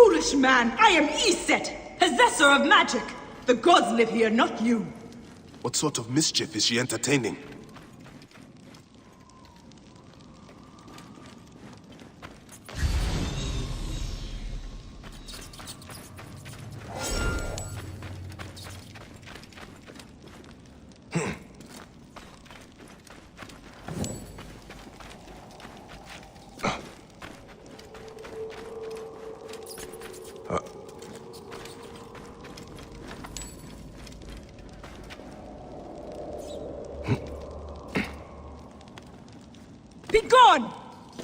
foolish man! I am Iset, possessor of magic! The gods live here, not you! What sort of mischief is she entertaining? Begone!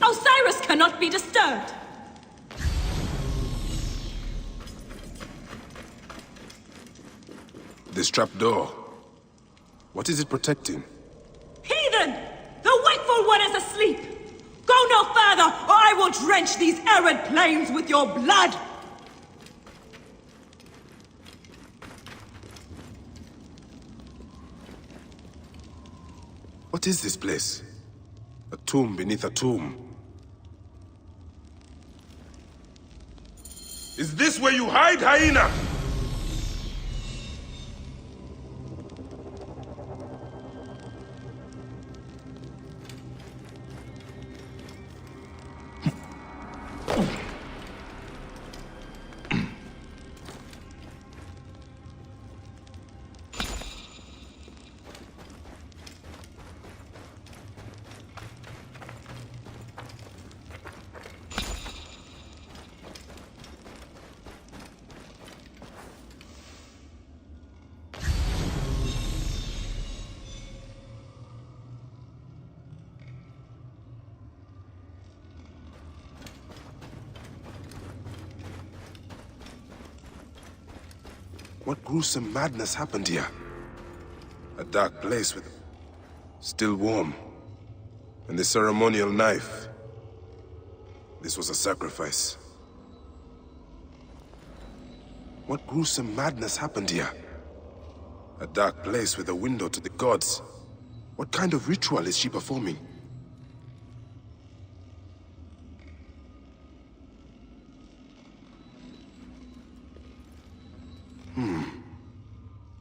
Osiris cannot be disturbed! This trapdoor. What is it protecting? Heathen! The wakeful one is asleep! Go no further, or I will drench these arid plains with your blood! What is this place? A tomb beneath a tomb. Is this where you hide, hyena? What gruesome madness happened here? A dark place with... still warm. And the ceremonial knife. This was a sacrifice. What gruesome madness happened here? A dark place with a window to the gods. What kind of ritual is she performing?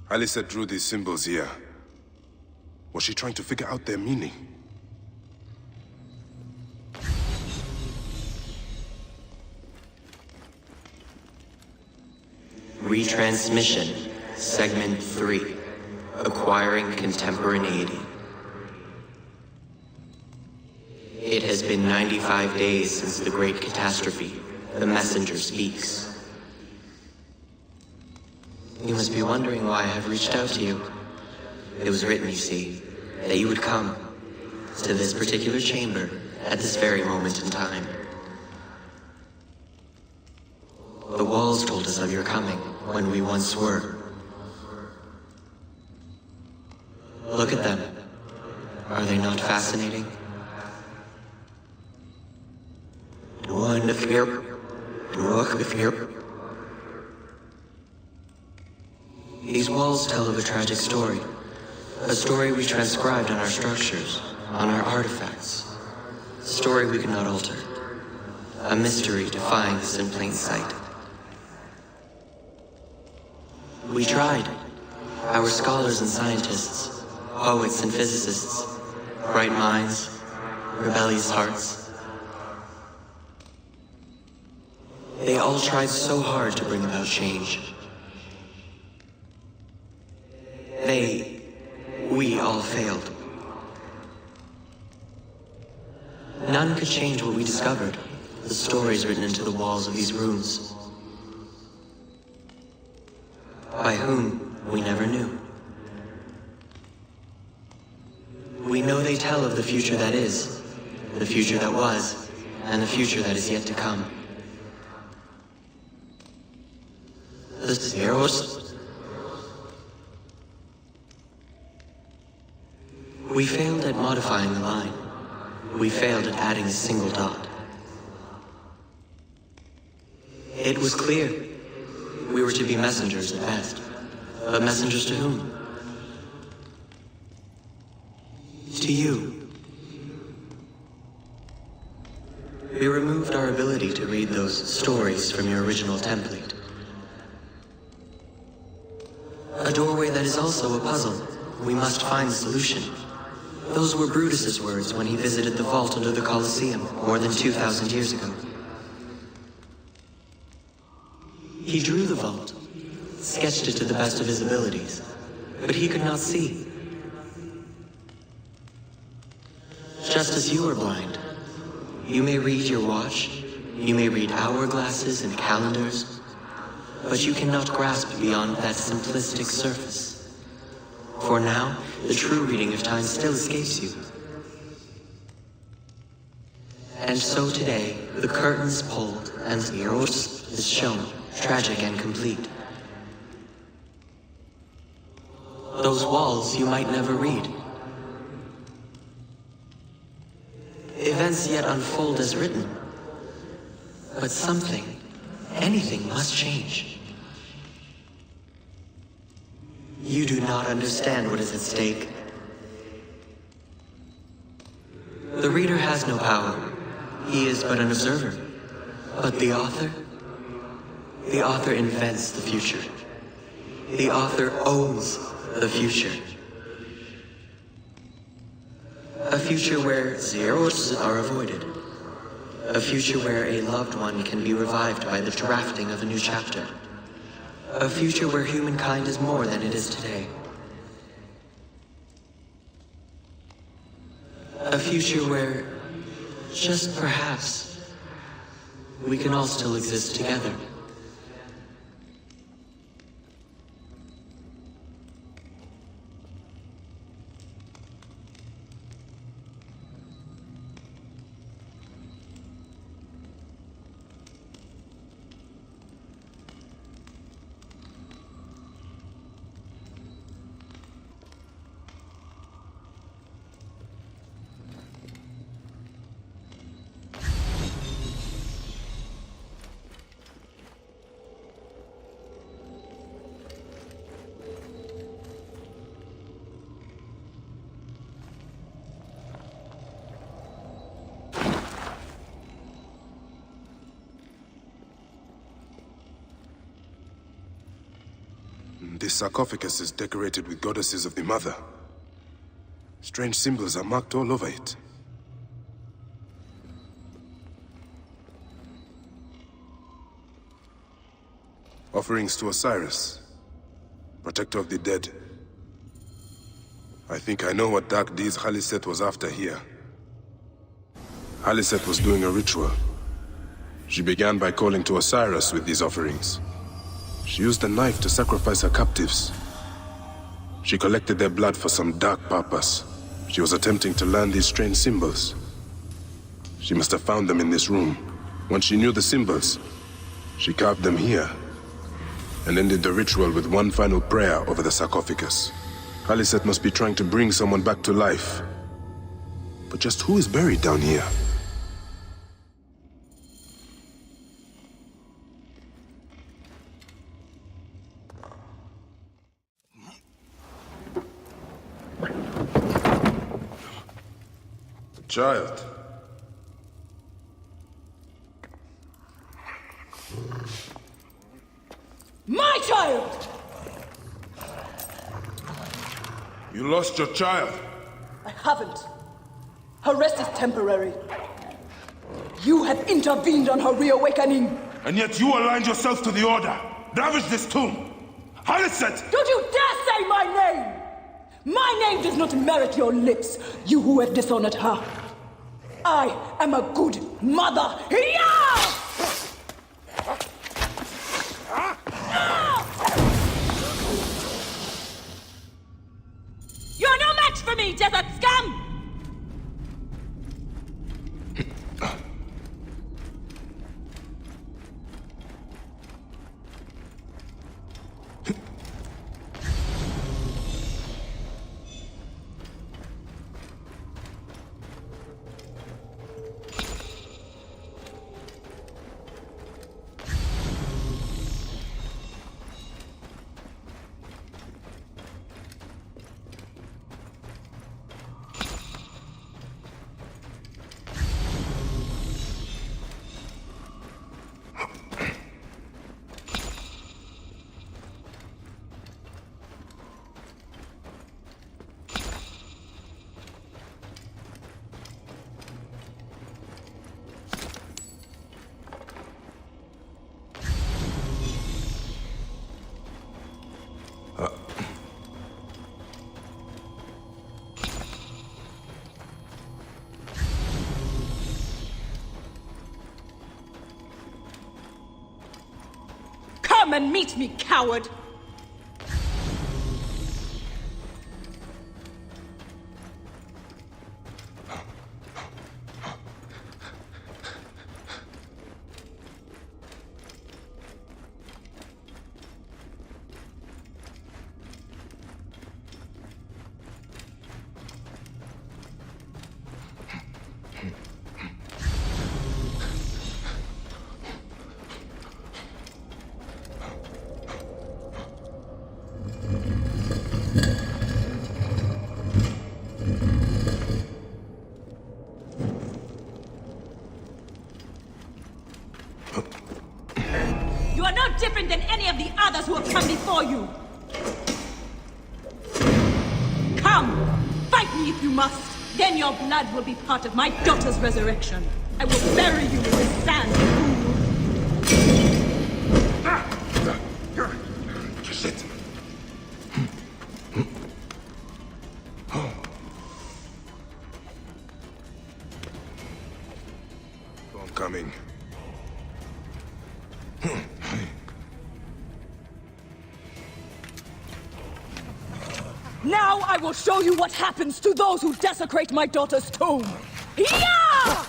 Alyssa drew these symbols here. Was she trying to figure out their meaning? Retransmission, Segment 3. Acquiring Contemporaneity. It has been 95 days since the Great Catastrophe. The messenger speaks. You must be wondering why I have reached out to you. It was written, you see, that you would come to this particular chamber at this very moment in time. The walls told us of your coming when we once were. Look at them. Are they not fascinating? These walls tell of a tragic story. A story we transcribed on our structures, on our artifacts. A story we could not alter. A mystery defying us in plain sight. We tried. Our scholars and scientists, poets and physicists, bright minds, rebellious hearts. They all tried so hard to bring about change. We all failed. None could change what we discovered, the stories written into the walls of these rooms. By whom, we never knew. We know they tell of the future that is, the future that was, and the future that is yet to come. The Zeros. We failed at modifying the line. We failed at adding a single dot. It was clear. We were to be messengers at best. But messengers to whom? To you. We removed our ability to read those stories from your original template. A doorway that is also a puzzle. We must find the solution. Those were Brutus's words when he visited the vault under the Colosseum more than 2,000 years ago. He drew the vault, sketched it to the best of his abilities, but he could not see. Just as you are blind, you may read your watch, you may read hourglasses and calendars, but you cannot grasp beyond that simplistic surface. For now, the true reading of time still escapes you. And so today, the curtain is pulled and Eros is shown, tragic and complete. Those walls you might never read. Events yet unfold as written. But something, anything must change. You do not understand what is at stake. The reader has no power. He is but an observer. But the author invents the future. The author owns the future. A future where zeros are avoided. A future where a loved one can be revived by the drafting of a new chapter. A future where humankind is more than it is today. A future where, just perhaps, we can all still exist together. This sarcophagus is decorated with goddesses of the Mother. Strange symbols are marked all over it. Offerings to Osiris, protector of the dead. I think I know what dark deeds Khaliset was after here. Khaliset was doing a ritual. She began by calling to Osiris with these offerings. She used a knife to sacrifice her captives. She collected their blood for some dark purpose. She was attempting to learn these strange symbols. She must have found them in this room. Once she knew the symbols, she carved them here, and ended the ritual with one final prayer over the sarcophagus. Khaliset must be trying to bring someone back to life. But just who is buried down here? Child. My child! You lost your child. I haven't. Her rest is temporary. You have intervened on her reawakening. And yet you aligned yourself to the Order. Ravage this tomb. Khaliset! Don't you dare say my name! My name does not merit your lips, you who have dishonored her. I am a good mother. Yeah! You're no match for me, desert scum! and meet me, coward! You are no different than any of the others who have come before you! Come! Fight me if you must! Then your blood will be part of my daughter's resurrection. I will bury you in the sand, fool! Shit. I'm coming. Now I will show you what happens to those who desecrate my daughter's tomb! Yeah!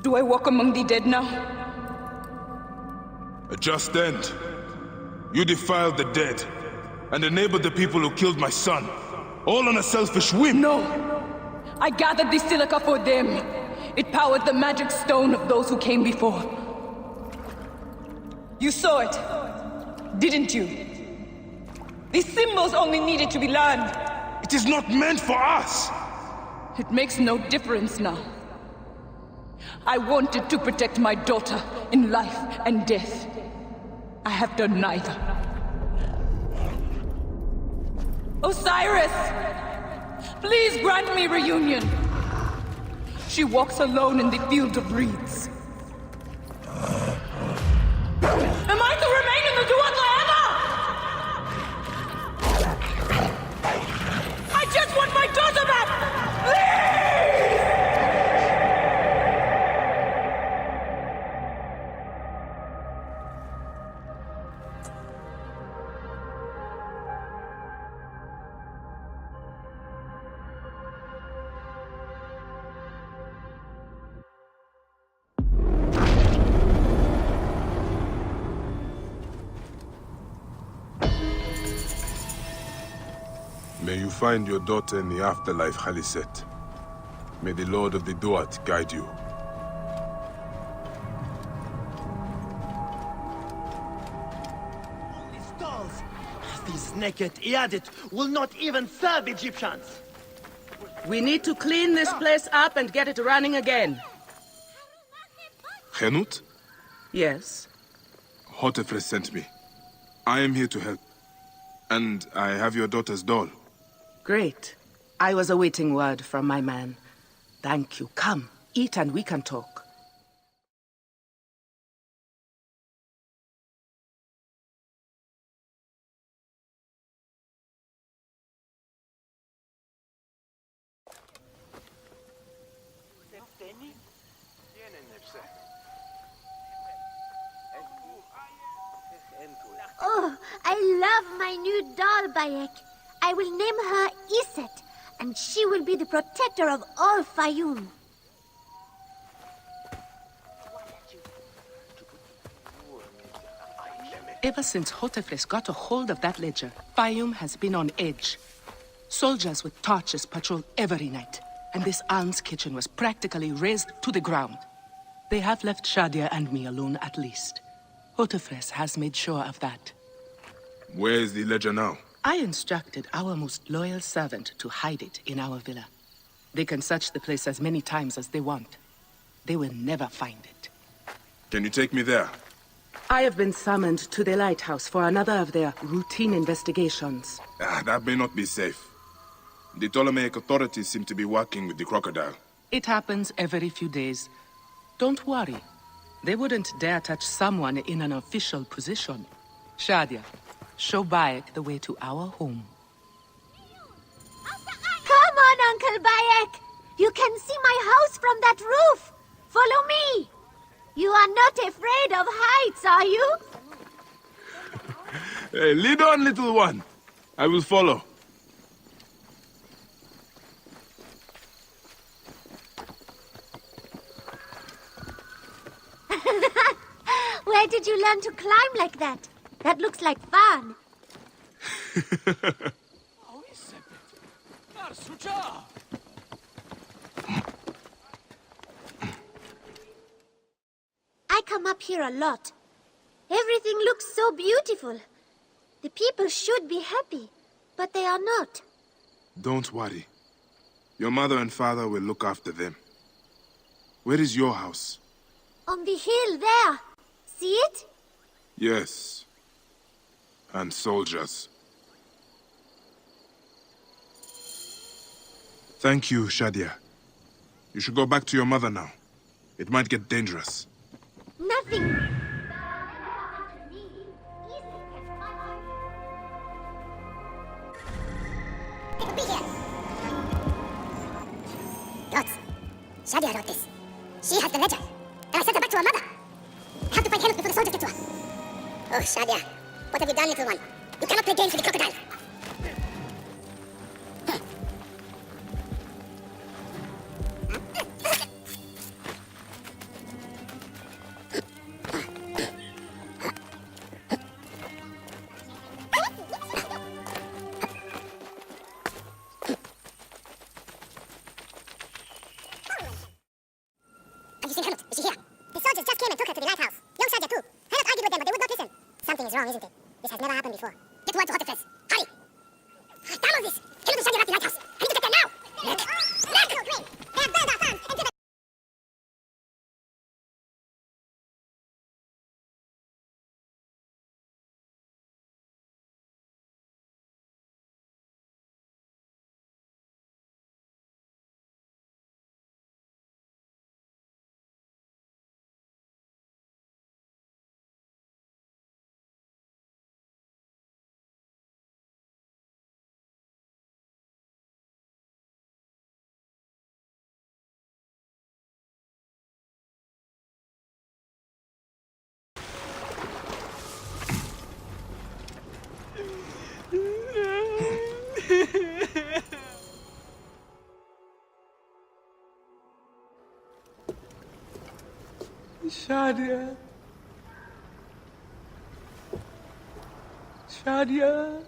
Do I walk among the dead now? A just end. You defiled the dead and enabled the people who killed my son, all on a selfish whim. No! I gathered the silica for them. It powered the magic stone of those who came before. You saw it, didn't you? These symbols only needed to be learned. It is not meant for us! It makes no difference now. I wanted to protect my daughter in life and death. I have done neither. Osiris! Please grant me reunion. She walks alone in the field of reeds. Am I to remain in the Duat forever? I just want my daughter back! Please! May you find your daughter in the afterlife, Khaliset. May the Lord of the Duat guide you. These dolls, these naked Iadit will not even serve Egyptians. We need to clean this place up and get it running again. Khenut? Yes. Hotefres sent me. I am here to help. And I have your daughter's doll. Great. I was awaiting word from my man. Thank you. Come, eat and we can talk. Oh, I love my new doll, Bayek. I will name her Iset, and she will be the protector of all Fayum. Ever since Hotefres got a hold of that ledger, Fayum has been on edge. Soldiers with torches patrol every night, and this alms kitchen was practically razed to the ground. They have left Shadia and me alone at least. Hotefres has made sure of that. Where is the ledger now? I instructed our most loyal servant to hide it in our villa. They can search the place as many times as they want. They will never find it. Can you take me there? I have been summoned to the lighthouse for another of their routine investigations. That may not be safe. The Ptolemaic authorities seem to be working with the crocodile. It happens every few days. Don't worry. They wouldn't dare touch someone in an official position. Shadia, show Bayek the way to our home. Come on, Uncle Bayek! You can see my house from that roof! Follow me! You are not afraid of heights, are you? Hey, lead on, little one. I will follow. Where did you learn to climb like that? That looks like fun. I come up here a lot. Everything looks so beautiful. The people should be happy, but they are not. Don't worry. Your mother and father will look after them. Where is your house? On the hill there. See it? Yes. And soldiers. Thank you, Shadia. You should go back to your mother now. It might get dangerous. Nothing. Notes. Shadia wrote this. She has the ledger. And I sent her back to her mother. I have to find Helmut before the soldiers get to her. Oh, Shadia. What have you done, little one? You cannot play games with the crocodile. Have you seen Helmut? Is she here? The soldiers just came and took her to the lighthouse. Young Shadia too. Helmut argued with them, but they would not listen. Something is wrong, isn't it? This has never happened before. Get word to Hotefres. Hurry! Down on this! Helmut and Shadia are at the lighthouse. I need to get there now! Look! Look! They have burned our farms and driven... Shadia. Shadia.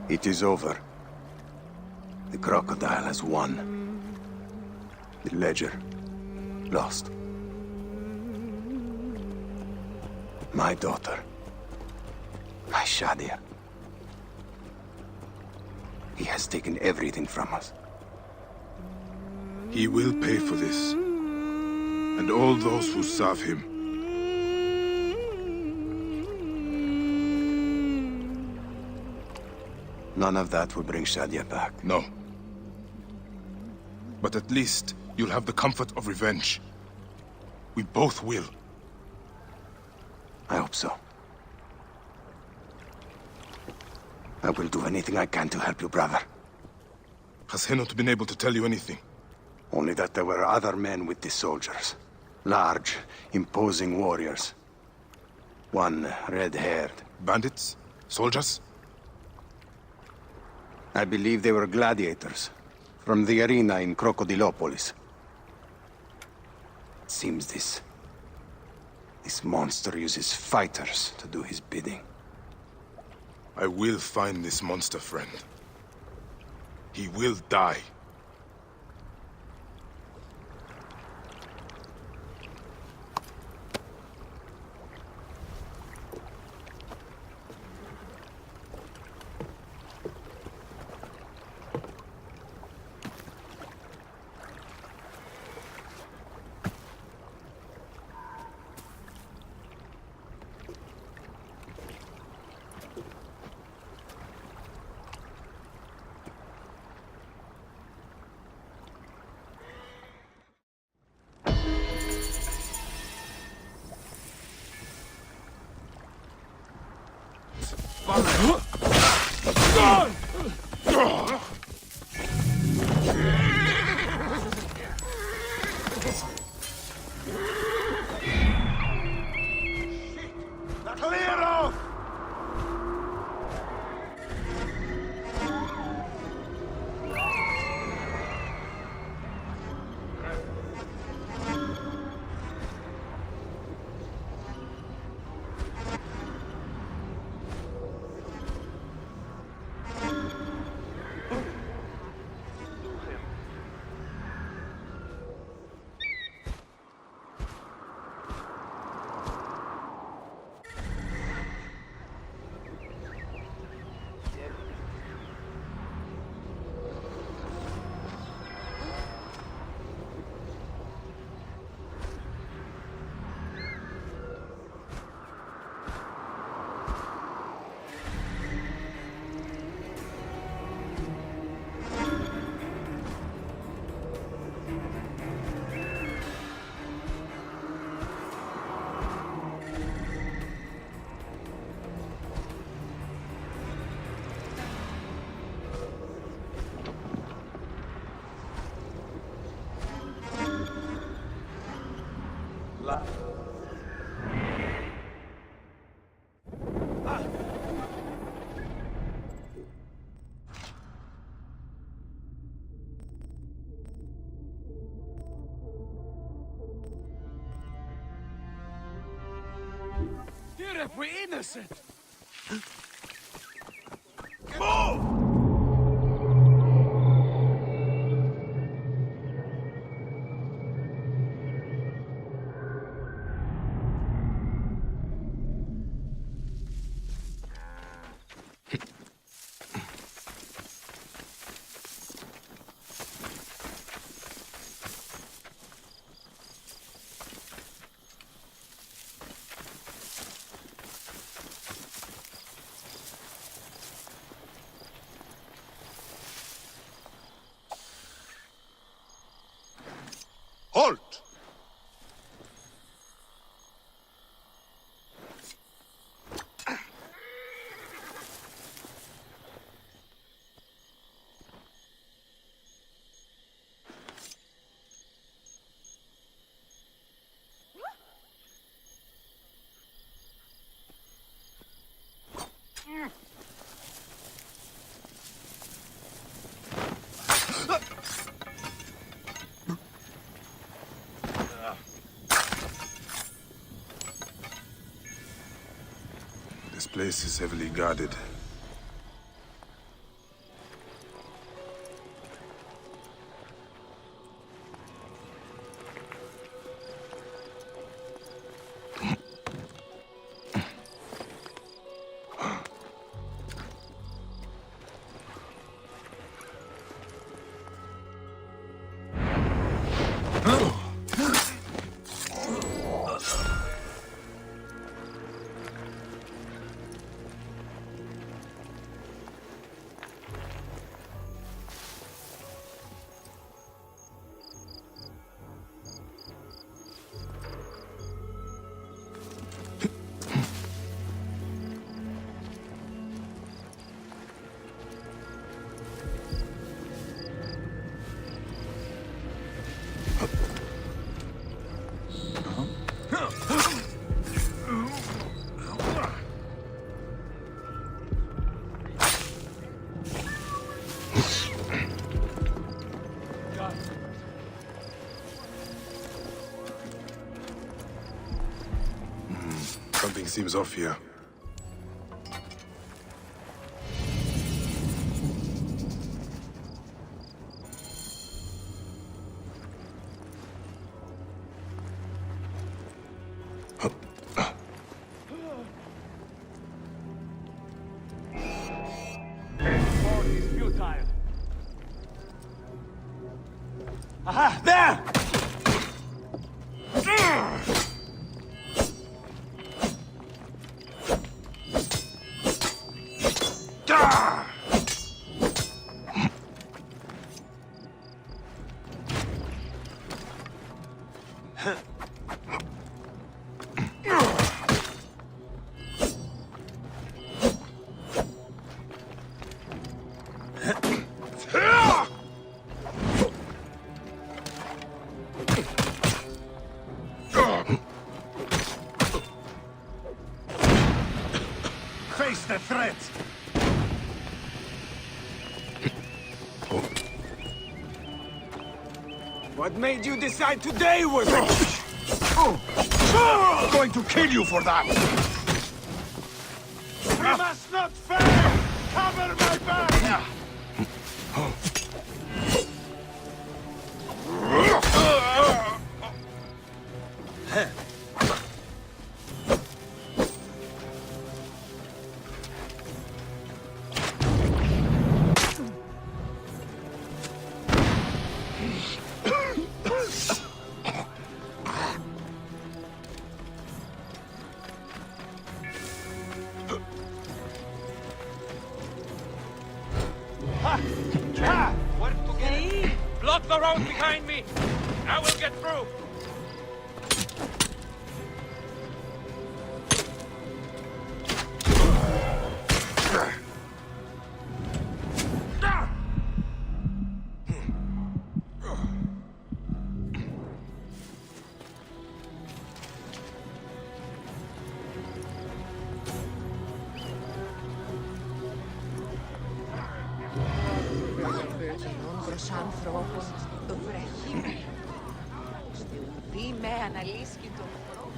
It is over. The crocodile has won. The ledger lost. My daughter. My Shadia. He has taken everything from us. He will pay for this. And all those who serve him. None of that will bring Shadia back. No. But at least you'll have the comfort of revenge. We both will. I hope so. I will do anything I can to help you, brother. Has he not been able to tell you anything? Only that there were other men with the soldiers. Large, imposing warriors. One red-haired. Bandits? Soldiers? I believe they were gladiators. From the arena in Crocodilopolis. It seems this monster uses fighters to do his bidding. I will find this monster, friend. He will die. Clear off! If we're innocent! Halt! This place is heavily guarded. Something seems off here. Aha! There! Face the threat! What made you decide today was I'm going to kill you for that! We must not fail! Cover my back! Block the road behind me! I will get through!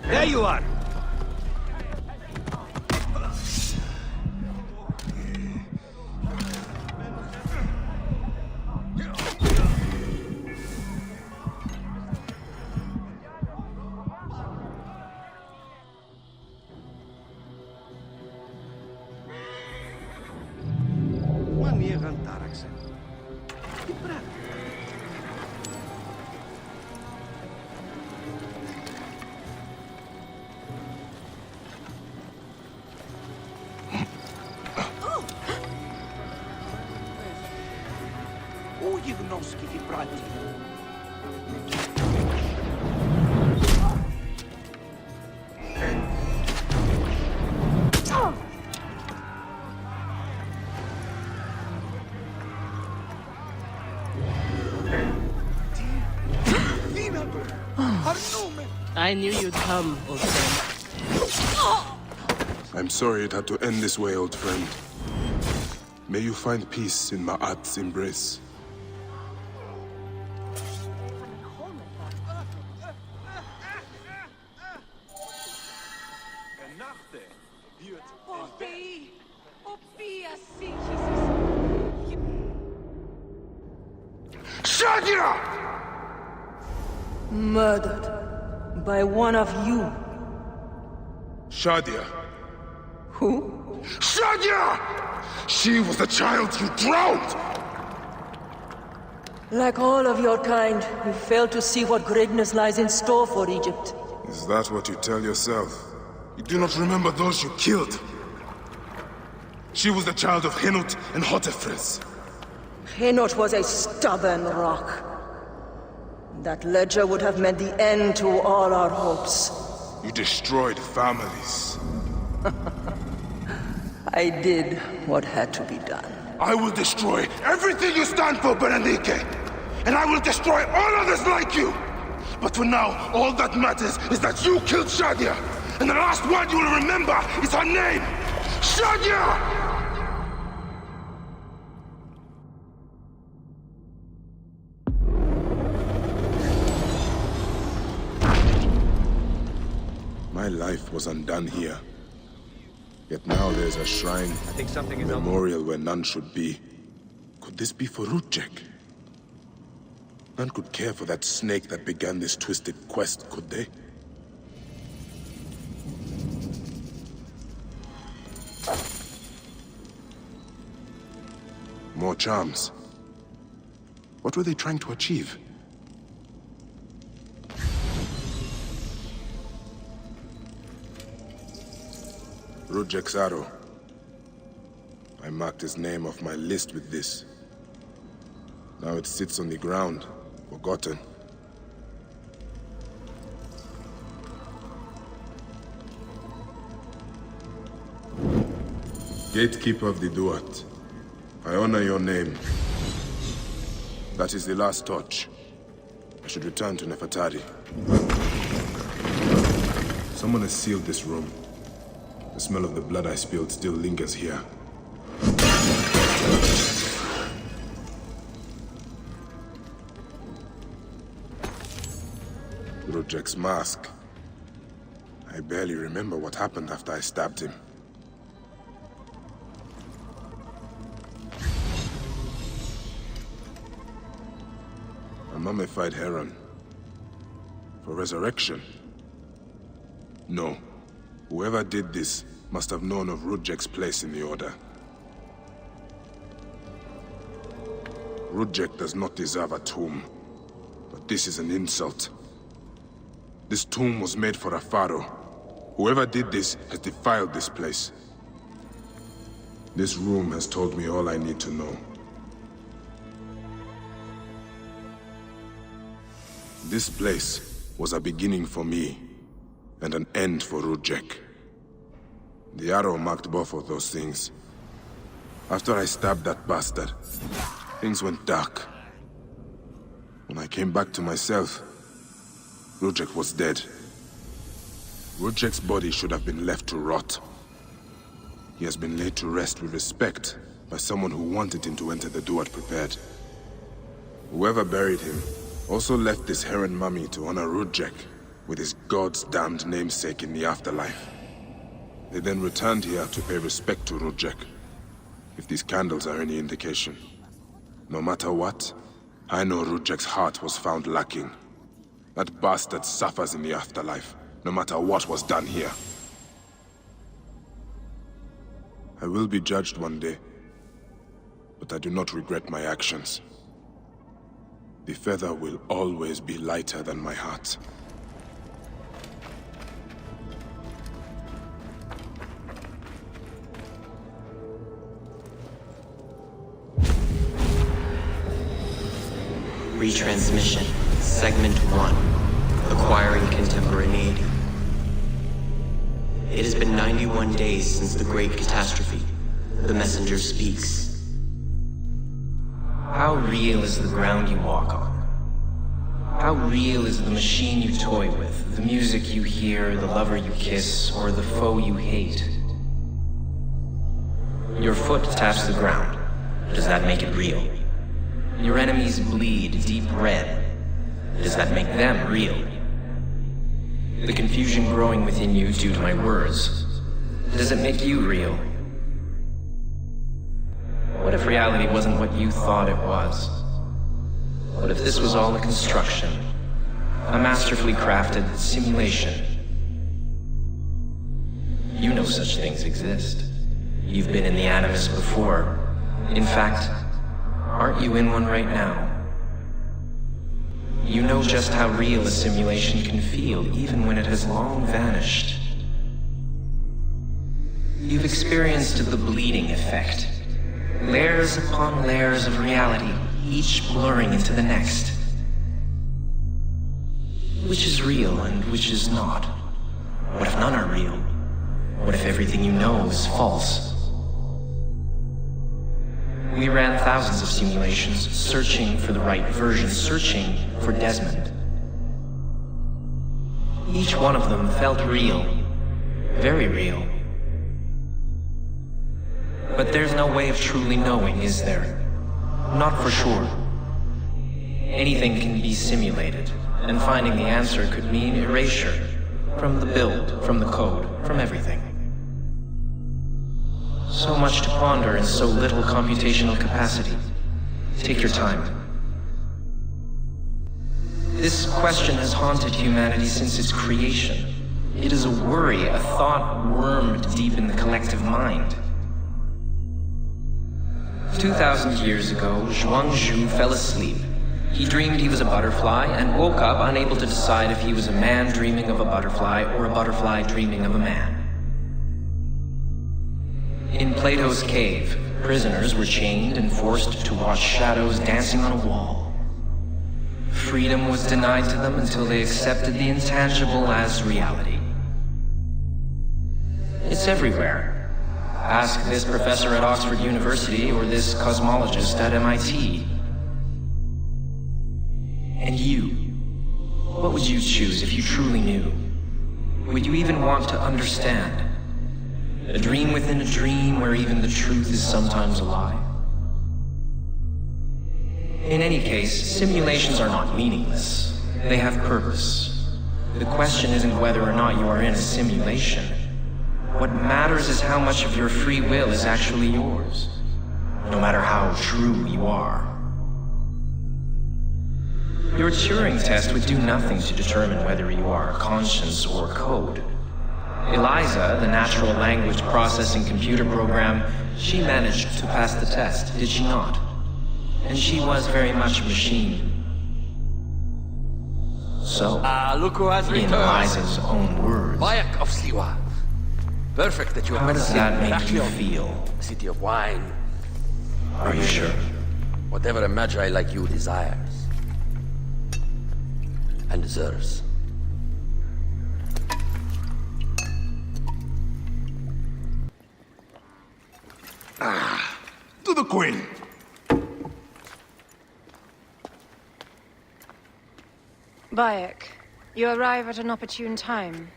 There you are! Manieren Taraksen. Ujivnoski vibranti. I knew you'd come, old friend. I'm sorry it had to end this way, old friend. May you find peace in Ma'at's embrace. Shadia! Murdered by one of you. Shadia! Who? Shadia! She was the child you drowned! Like all of your kind, you fail to see what greatness lies in store for Egypt. Is that what you tell yourself? You do not remember those you killed. She was the child of Henut and Hotefres. Henot was a stubborn rock. That ledger would have meant the end to all our hopes. You destroyed families. I did what had to be done. I will destroy everything you stand for, Berenike! And I will destroy all others like you! But for now, all that matters is that you killed Shadia! And the last word you will remember is her name! Shadia! My life was undone here. Yet now there's a shrine, I think something a is up. memorial where none should be. Could this be for Rudjek? None could care for that snake that began this twisted quest, could they? More charms. What were they trying to achieve? Rudjek's arrow. I marked his name off my list with this. Now it sits on the ground, forgotten. Gatekeeper of the Duat, I honor your name. That is the last torch. I should return to Nefertari. Someone has sealed this room. The smell of the blood I spilled still lingers here. Rudjek's mask. I barely remember what happened after I stabbed him. A mummified heron. For resurrection? No. Whoever did this must have known of Rudjek's place in the Order. Rudjek does not deserve a tomb, but this is an insult. This tomb was made for a pharaoh. Whoever did this has defiled this place. This room has told me all I need to know. This place was a beginning for me, and an end for Rudjek. The arrow marked both of those things. After I stabbed that bastard, things went dark. When I came back to myself, Rudjek was dead. Rudjek's body should have been left to rot. He has been laid to rest with respect by someone who wanted him to enter the Duat prepared. Whoever buried him also left this heron mummy to honor Rudjek with his god's damned namesake in the afterlife. They then returned here to pay respect to Rudjek, if these candles are any indication. No matter what, I know Rudjek's heart was found lacking. That bastard suffers in the afterlife, no matter what was done here. I will be judged one day, but I do not regret my actions. The feather will always be lighter than my heart. Retransmission, Segment 1, Acquiring Contemporaneity. It has been 91 days since the Great Catastrophe. The messenger speaks. How real is the ground you walk on? How real is the machine you toy with, the music you hear, the lover you kiss, or the foe you hate? Your foot taps the ground. Does that make it real? Your enemies bleed deep red. Does that make them real? The confusion growing within you due to my words. Does it make you real? What if reality wasn't what you thought it was? What if this was all a construction? A masterfully crafted simulation? You know such things exist. You've been in the Animus before. In fact, aren't you in one right now? You know just how real a simulation can feel, even when it has long vanished. You've experienced the bleeding effect. Layers upon layers of reality, each blurring into the next. Which is real and which is not? What if none are real? What if everything you know is false? We ran thousands of simulations, searching for the right version, searching for Desmond. Each one of them felt real, very real. But there's no way of truly knowing, is there? Not for sure. Anything can be simulated, and finding the answer could mean erasure, From the build, from the code, from everything. So much to ponder in so little computational capacity. Take your time. This question has haunted humanity since its creation. It is a worry, a thought wormed deep in the collective mind. 2,000 years ago, Zhuang Zhu fell asleep. He dreamed he was a butterfly and woke up unable to decide if he was a man dreaming of a butterfly or a butterfly dreaming of a man. In Plato's cave, prisoners were chained and forced to watch shadows dancing on a wall. Freedom was denied to them until they accepted the intangible as reality. It's everywhere. Ask this professor at Oxford University or this cosmologist at MIT. And you, what would you choose if you truly knew? Would you even want to understand? A dream within a dream where even the truth is sometimes a lie? In any case, simulations are not meaningless. They have purpose. The question isn't whether or not you are in a simulation. What matters is how much of your free will is actually yours, no matter how true you are. Your Turing test would do nothing to determine whether you are conscience or code. Eliza, the natural language processing computer program, she managed to pass the test, did she not? And she was very much machine. So, look who has returned. In Eliza's own words, Bayek of Siwa. Perfect that you have how met does us that in make you Heraklion, feel? city of wine. Are you sure? Whatever a magi like you desires. And deserves. To the Queen! Bayek, you arrive at an opportune time.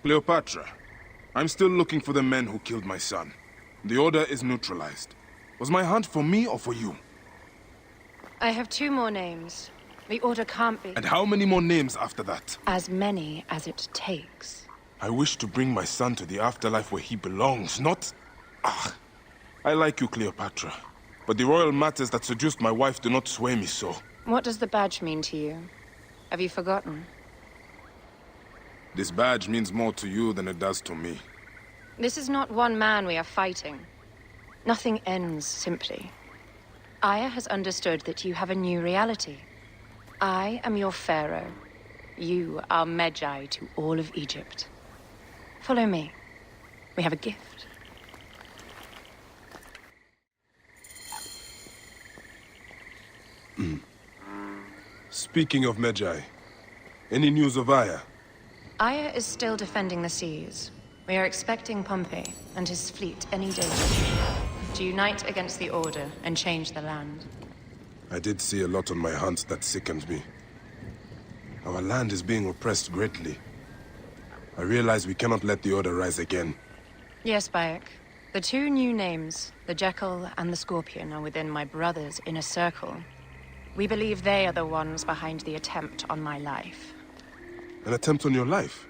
Cleopatra, I'm still looking for the men who killed my son. The Order is neutralized. Was my hunt for me or for you? I have 2 more names. The Order can't be... And how many more names after that? As many as it takes. I wish to bring my son to the afterlife where he belongs, not... I like you, Cleopatra. But the royal matters that seduced my wife do not sway me so. What does the badge mean to you? Have you forgotten? This badge means more to you than it does to me. This is not one man we are fighting. Nothing ends simply. Aya has understood that you have a new reality. I am your pharaoh. You are Medjay to all of Egypt. Follow me. We have a gift. Speaking of Medjay, any news of Aya? Aya is still defending the seas. We are expecting Pompey and his fleet any day to unite against the Order and change the land. I did see a lot on my hunt that sickened me. Our land is being oppressed greatly. I realize we cannot let the Order rise again. Yes, Bayek. The 2 new names, the Jekyll and the Scorpion, are within my brother's inner circle. We believe they are the ones behind the attempt on my life. An attempt on your life?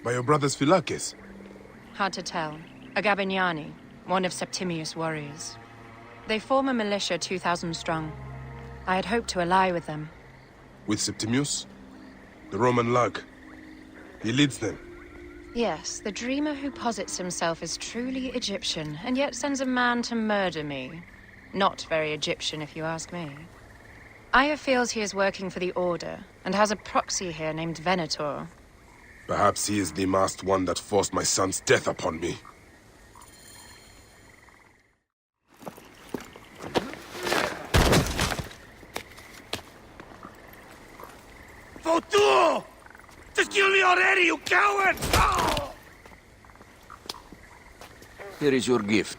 By your brothers Philakes? Hard to tell. A Gabiniani, one of Septimius' warriors. They form a militia 2,000 strong. I had hoped to ally with them. With Septimius? The Roman lug? He leads them? Yes, the dreamer who posits himself as truly Egyptian, and yet sends a man to murder me. Not very Egyptian, if you ask me. Aya feels he is working for the Order, and has a proxy here named Venator. Perhaps he is the masked one that forced my son's death upon me. Votu! Just kill me already, you coward! Oh! Here is your gift.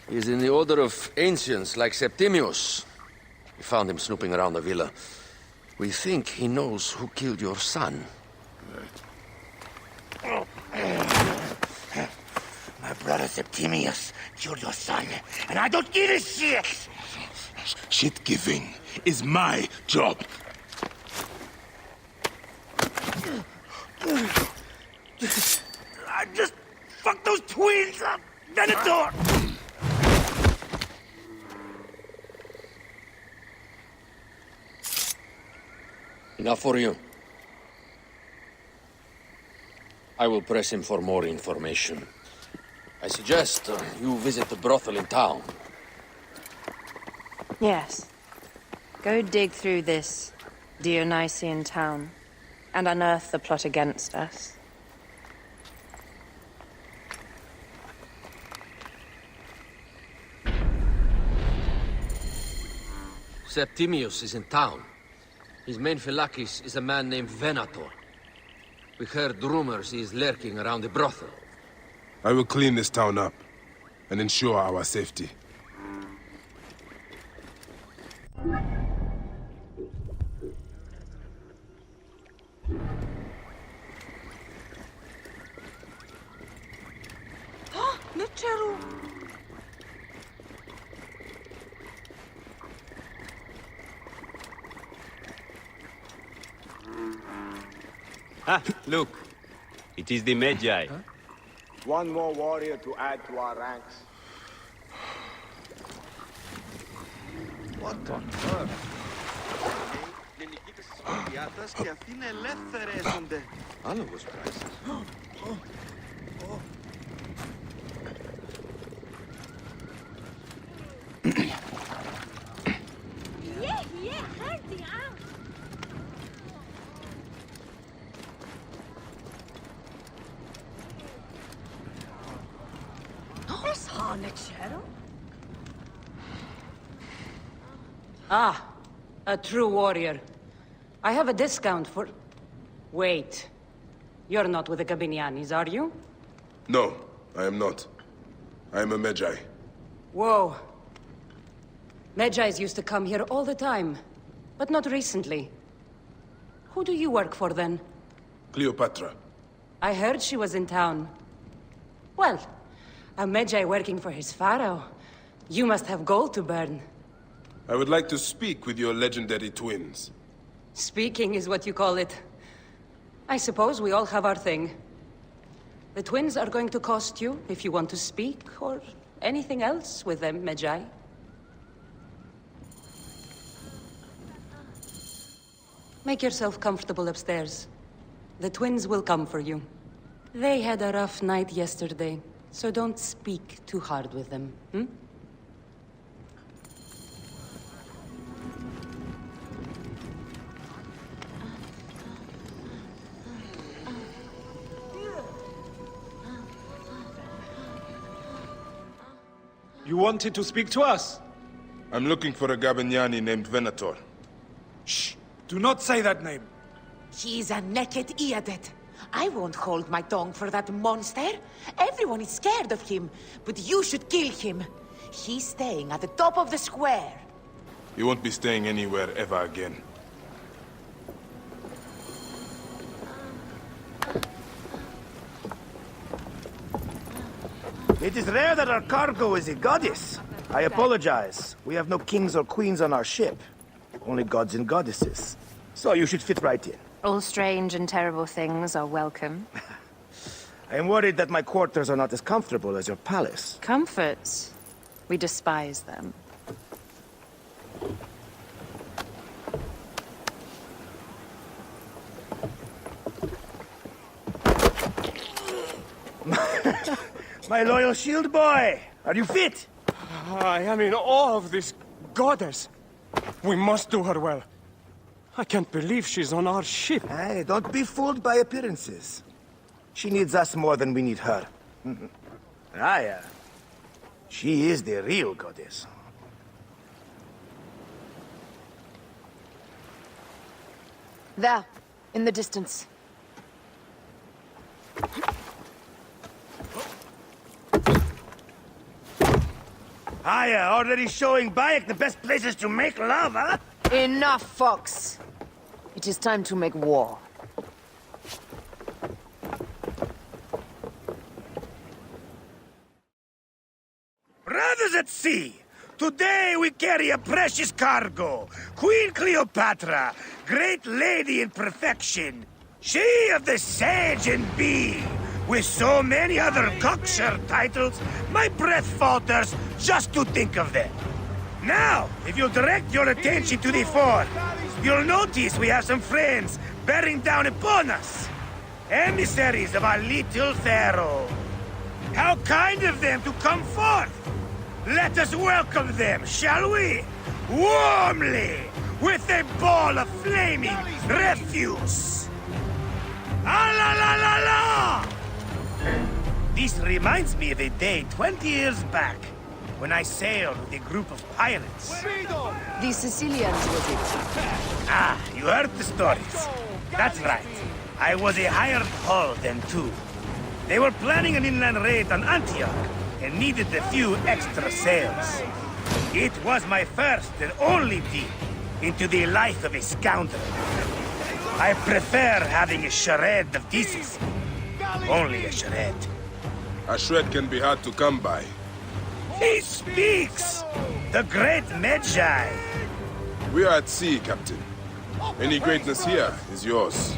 He is in the order of ancients like Septimius. We found him snooping around the villa. We think he knows who killed your son. My brother Septimius killed your son, and I don't give a shit! Shit-giving is my job. fuck those twins up! Venator! Enough for you. I will press him for more information. I suggest you visit the brothel in town. Yes. Go dig through this Dionysian town and unearth the plot against us. Septimius is in town. His main phylakis is a man named Venator. We heard rumors he is lurking around the brothel. I will clean this town up and ensure our safety. Ah, look. It is the Magi. Huh? One more warrior to add to our ranks. What on earth? Και αυτοί είναι ελεύθερες όντε. Άλογος πράσεις. Ah, a true warrior. I have a discount for... Wait. You're not with the Gabinianis, are you? No, I am not. I am a Magi. Whoa. Magi's used to come here all the time, but not recently. Who do you work for, then? Cleopatra. I heard she was in town. Well, a Magi working for his pharaoh. You must have gold to burn. I would like to speak with your legendary twins. Speaking is what you call it. I suppose we all have our thing. The twins are going to cost you if you want to speak, or anything else with them, Magi. Make yourself comfortable upstairs. The twins will come for you. They had a rough night yesterday, so don't speak too hard with them, hmm? You wanted to speak to us? I'm looking for a Gabiniani named Venator. Shh! Do not say that name. He's a naked Iadet. I won't hold my tongue for that monster. Everyone is scared of him, but you should kill him. He's staying at the top of the square. You won't be staying anywhere ever again. It is rare that our cargo is a goddess. I apologize. We have no kings or queens on our ship. Only gods and goddesses. So you should fit right in. All strange and terrible things are welcome. I am worried that my quarters are not as comfortable as your palace. Comforts? We despise them. My loyal shield boy! Are you fit? I am in awe of this goddess. We must do her well. I can't believe she's on our ship. Hey, don't be fooled by appearances. She needs us more than we need her. Raya. She is the real goddess. There, in the distance. Aya, already showing Bayek the best places to make love, huh? Enough, Fox. It is time to make war. Brothers at sea, today we carry a precious cargo. Queen Cleopatra, great lady in perfection. She of the sage and bee, With so many other cocksure titles, my breath falters just to think of them. Now, if you'll direct your attention to the fort, you'll notice we have some friends bearing down upon us. Emissaries of our little pharaoh. How kind of them to come forth! Let us welcome them, shall we? Warmly, with a ball of flaming refuse. Ah la la la la! This reminds me of a day 20 years back, when I sailed with a group of pirates. The Sicilians, was it? Ah, you heard the stories. That's right. I was a hired hull then, too. They were planning an inland raid on Antioch and needed a few extra sails. It was my first and only dip into the life of a scoundrel. I prefer having a shred of decency. Only a shred. A shred can be hard to come by. He speaks! The great Medjay! We are at sea, Captain. Any greatness here is yours.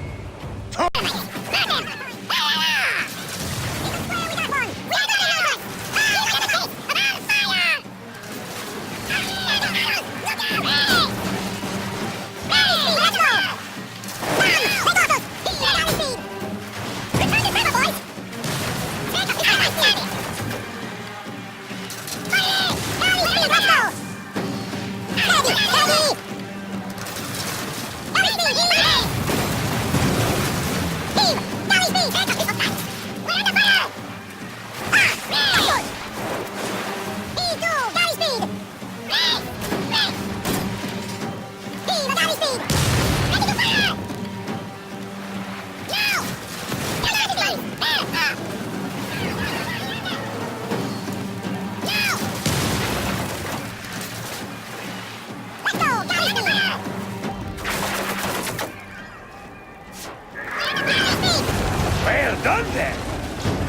Well done then!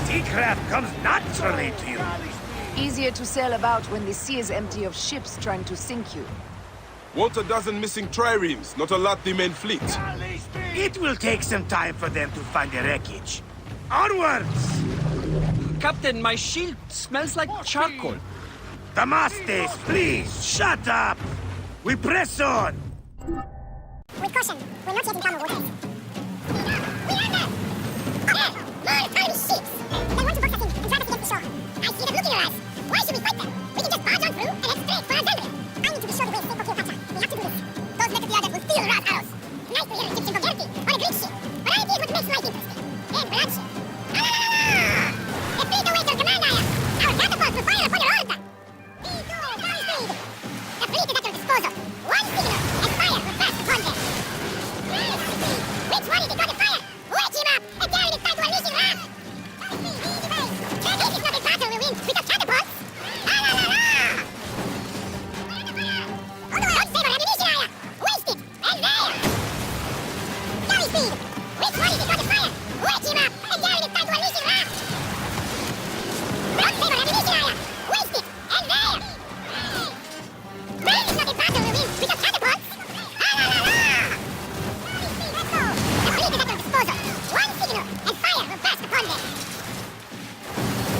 Seacraft comes naturally to you. Easier to sail about when the sea is empty of ships trying to sink you. Want a dozen missing triremes, not a lot the main fleet. It will take some time for them to find the wreckage. Onwards! Captain, my shield smells like charcoal. Damastes, please, shut up! We press on! With caution, we're not yet in calmer waters. More tiny ships! They want to box us in and drive us against the shore. I see them look in your eyes. Why should we fight them? We can just barge on through and head straight for Alexandria. I need to be sure the way is safe for Cleopatra. We have to do this. Those Megatheodas will steal Ra's arrows. Nice to hear an Egyptian vulgarity on a Greek ship. Variety is what makes life interesting. And bloodshed. La la la la! The fleet awaits our command, Aya! Our catapults will fire upon your order! Speed! The fleet is at your disposal. One signal, and fire will burst upon them. Which one is the god of fire? Wake him up and tell him it's time to unleash his wrath! This is not a battle we win with the catapults! La la la la! Don't favor ammunition, Aya! Waste it! And there! Galley speed! Which one is the god of fire? Wake him up and tell him it's time to unleash his wrath! Don't favor ammunition, Aya! Waste it! And there! This is not a battle we win with the catapults! La la la la! The fleet is at your disposal. One signal, and fire will burst upon them.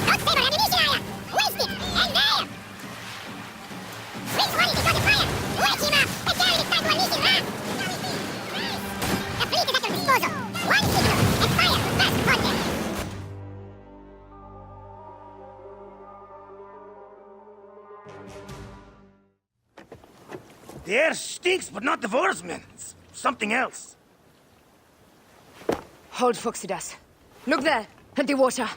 Don't favor ammunition, Aya! Waste it! And there! Which one is the god of fire? Wake him up and tell him it's time to unleash his wrath! The fleet is at your disposal. One signal, and fire will burst upon them. The air stinks, but not the Vorsman. It's something else. Hold, Phoxidas. Look there, at the water.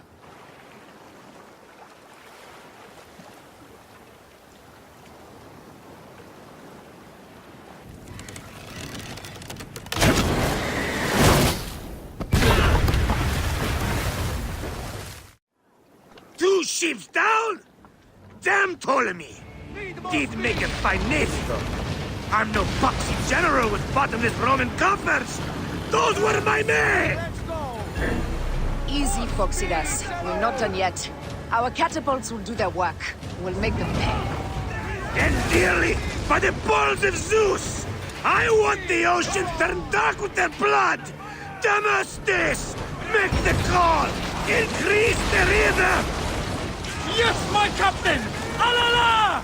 Two ships down? Damn Ptolemy! Did make a fine navy, though. I'm no boxy general with bottomless Roman coffers! Those were my men! Easy, Phoxidas. We're not done yet. Our catapults will do their work. We'll make them pay. And dearly, by the balls of Zeus! I want the ocean turned dark with their blood! Damastes! Make the call! Increase the rhythm! Yes, my captain! Alala!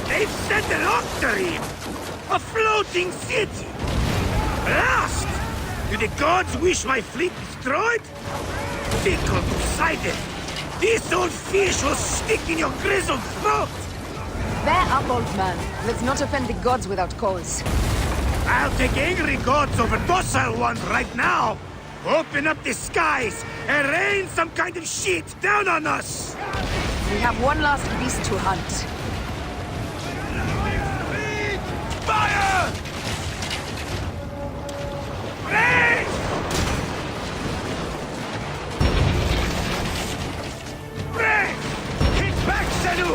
They've set an octarine! A floating city! Blast! Do the gods wish my fleet destroyed? Fickle Poseidon! This old fish will stick in your grizzled throat! Bear up, old man. Let's not offend the gods without cause. I'll take angry gods over docile ones right now! Open up the skies and rain some kind of shit down on us! We have one last beast to hunt. Fire! Rain! Rain! Hit back, Sanu!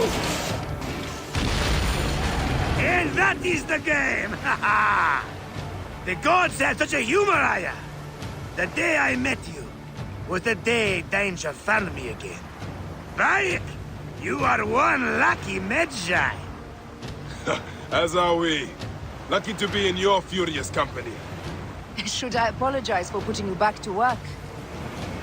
And that is the game! Ha ha! The gods have such a humor, Aya! The day I met you was the day danger found me again. Bayek, you are one lucky Medjay. As are we. Lucky to be in your furious company. Should I apologize for putting you back to work?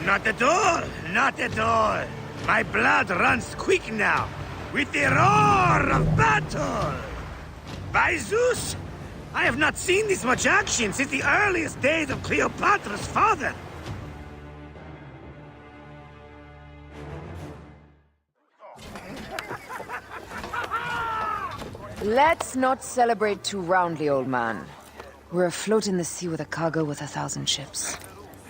Not at all, not at all. My blood runs quick now, with the roar of battle. By Zeus, I have not seen this much action since the earliest days of Cleopatra's father. Let's not celebrate too roundly, old man. We're afloat in the sea with a cargo worth 1,000 ships.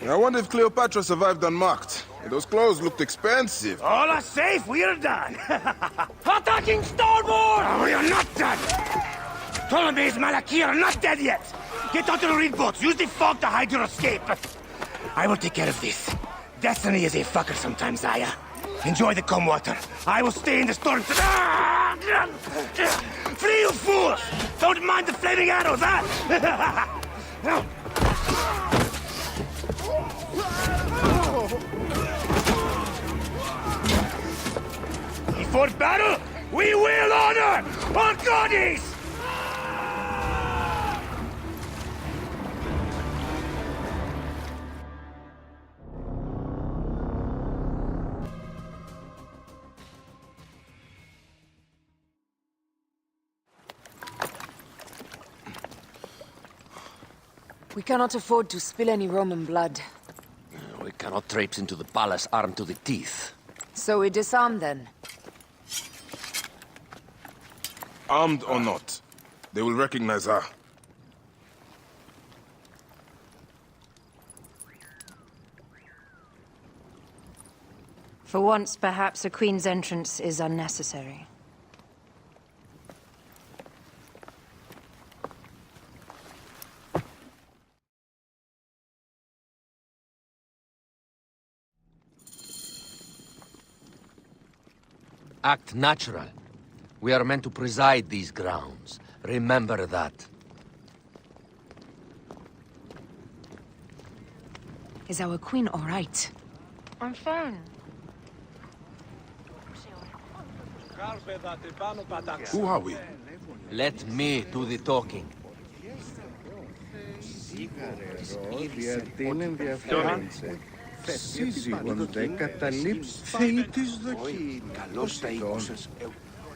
I wonder if Cleopatra survived unmarked. Those clothes looked expensive. All are safe, we are done. Attacking starboard! Oh, we are not done! Ptolemy's Malaki are not dead yet! Get onto the reed boats, use the fog to hide your escape. I will take care of this. Destiny is a fucker sometimes, Aya. Enjoy the calm water. I will stay in the storm. Flee, you fools! Don't mind the flaming arrows, huh? Before battle, we will honor our goddess! We cannot afford to spill any Roman blood. We cannot traipse into the palace armed to the teeth. So we disarm then? Armed or not, they will recognize her. For once, perhaps a queen's entrance is unnecessary. Act natural. We are meant to preside these grounds. Remember that. Is our queen all right? I'm fine. Who are we? Let me do the talking.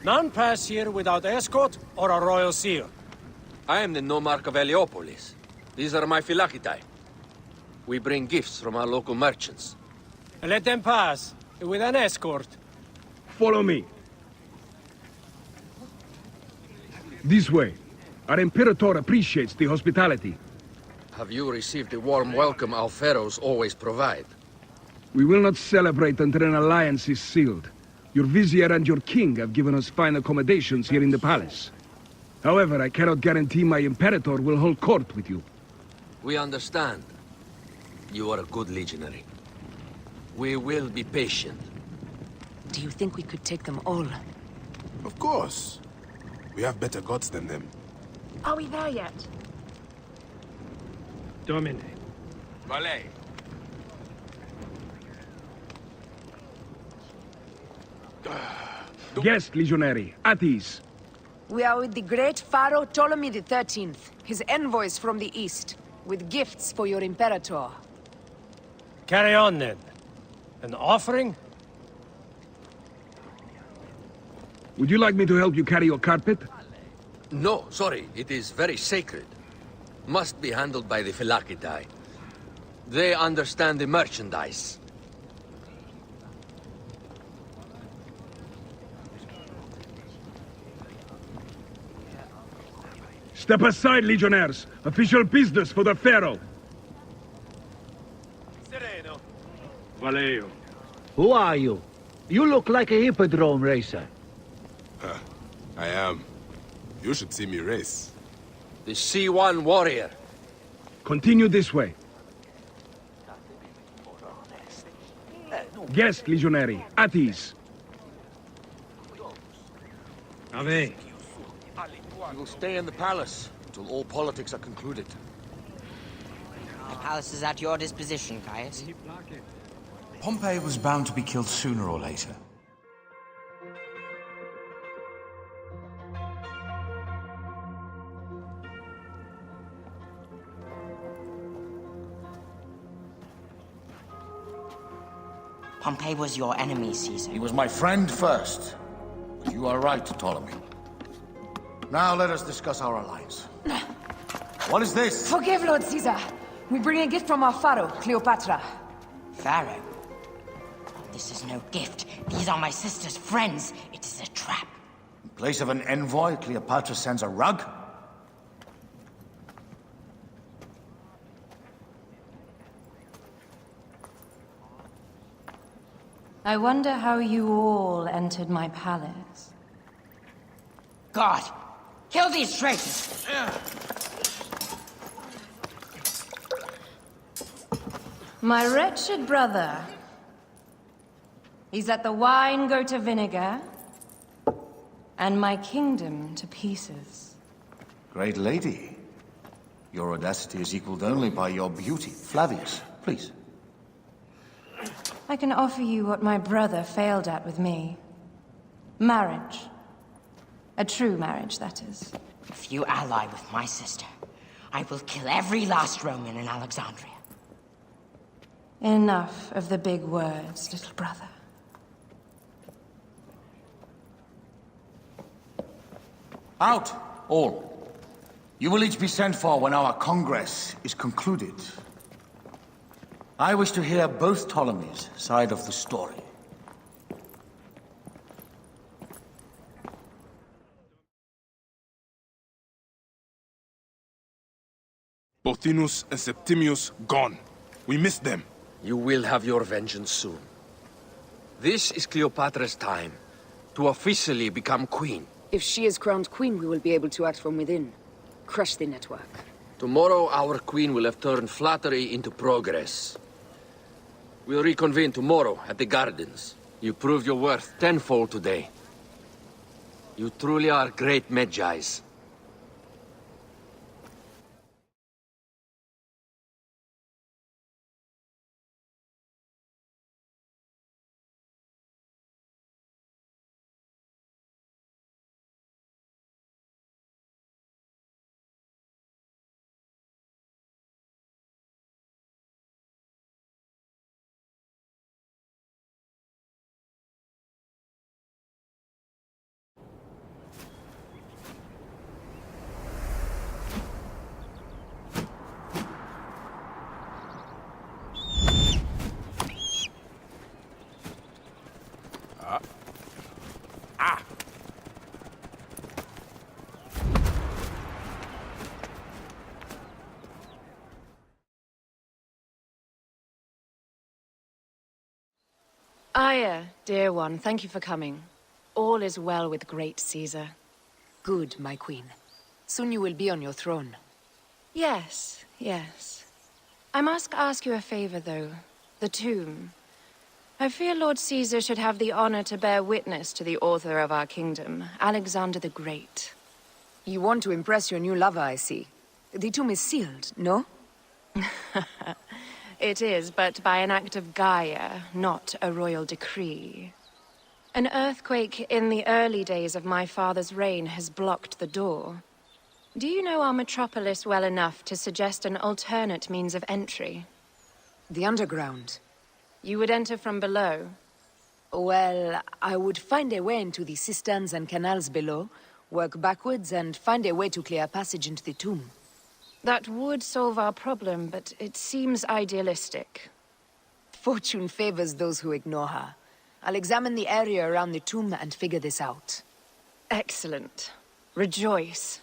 None pass here without escort or a royal seal. I am the nomarch of Heliopolis. These are my phylacitae. We bring gifts from our local merchants. Let them pass, with an escort. Follow me. This way. Our Imperator appreciates the hospitality. Have you received the warm welcome our pharaohs always provide? We will not celebrate until an alliance is sealed. Your vizier and your king have given us fine accommodations here in the palace. However, I cannot guarantee my Imperator will hold court with you. We understand. You are a good legionary. We will be patient. Do you think we could take them all? Of course. We have better gods than them. Are we there yet? Domine. Valet. Guest, legionary. At ease. We are with the great Pharaoh Ptolemy XIII, his envoys from the east, with gifts for your Imperator. Carry on, then. An offering? Would you like me to help you carry your carpet? No, sorry. It is very sacred. Must be handled by the Phylakidae. They understand the merchandise. Step aside, Legionnaires. Official business for the Pharaoh. Sereno. Valeo. Who are you? You look like a hippodrome racer. I am. You should see me race. The C1 warrior. Continue this way. Guest, Legionary. At ease. Ave. You will stay in the palace until all politics are concluded. The palace is at your disposition, Caius. Pompey was bound to be killed sooner or later. Pompey was your enemy, Caesar. He was my friend first. But you are right, Ptolemy. Now let us discuss our alliance. What is this? Forgive, Lord Caesar. We bring a gift from our pharaoh, Cleopatra. Pharaoh? This is no gift. These are my sister's friends. It is a trap. In place of an envoy, Cleopatra sends a rug? I wonder how you all entered my palace. God! Kill these traitors! My wretched brother. He's let the wine go to vinegar, and my kingdom to pieces. Great lady. Your audacity is equaled only by your beauty. Flavius, please. I can offer you what my brother failed at with me. Marriage. A true marriage, that is. If you ally with my sister, I will kill every last Roman in Alexandria. Enough of the big words, little brother. Out, all. You will each be sent for when our Congress is concluded. I wish to hear both Ptolemies' side of the story. Pothinus and Septimius gone. We missed them. You will have your vengeance soon. This is Cleopatra's time to officially become queen. If she is crowned queen, we will be able to act from within. Crush the network. Tomorrow, our queen will have turned flattery into progress. We'll reconvene tomorrow at the gardens. You proved your worth tenfold today. You truly are great Medjais. Aya, dear one, thank you for coming. All is well with great Caesar. Good, my queen. Soon you will be on your throne. Yes, yes. I must ask you a favor, though. The tomb. I fear Lord Caesar should have the honor to bear witness to the author of our kingdom, Alexander the Great. You want to impress your new lover, I see. The tomb is sealed, no? It is, but by an act of Gaia, not a royal decree. An earthquake in the early days of my father's reign has blocked the door. Do you know our metropolis well enough to suggest an alternate means of entry? The underground. You would enter from below? Well, I would find a way into the cisterns and canals below, work backwards, and find a way to clear a passage into the tomb. That would solve our problem, but it seems idealistic. Fortune favors those who ignore her. I'll examine the area around the tomb and figure this out. Excellent. Rejoice.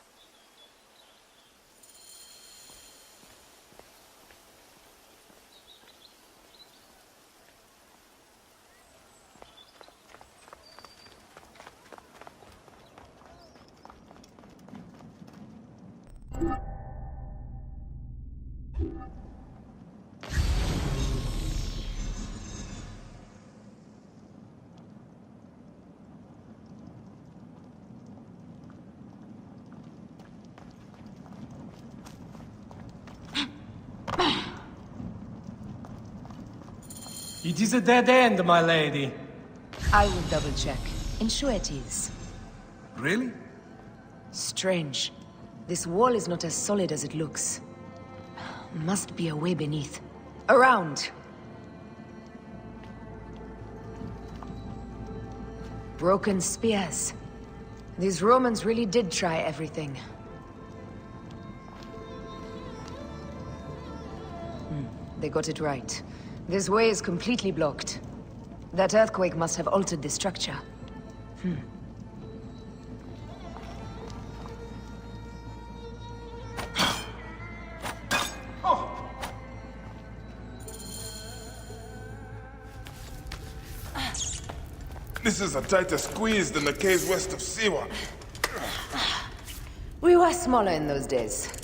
It is a dead end, my lady. I will double-check. Ensure it is. Really? Strange. This wall is not as solid as it looks. Must be a way beneath. Around! Broken spears. These Romans really did try everything. They got it right. This way is completely blocked. That earthquake must have altered the structure. This is a tighter squeeze than the caves west of Siwa. We were smaller in those days.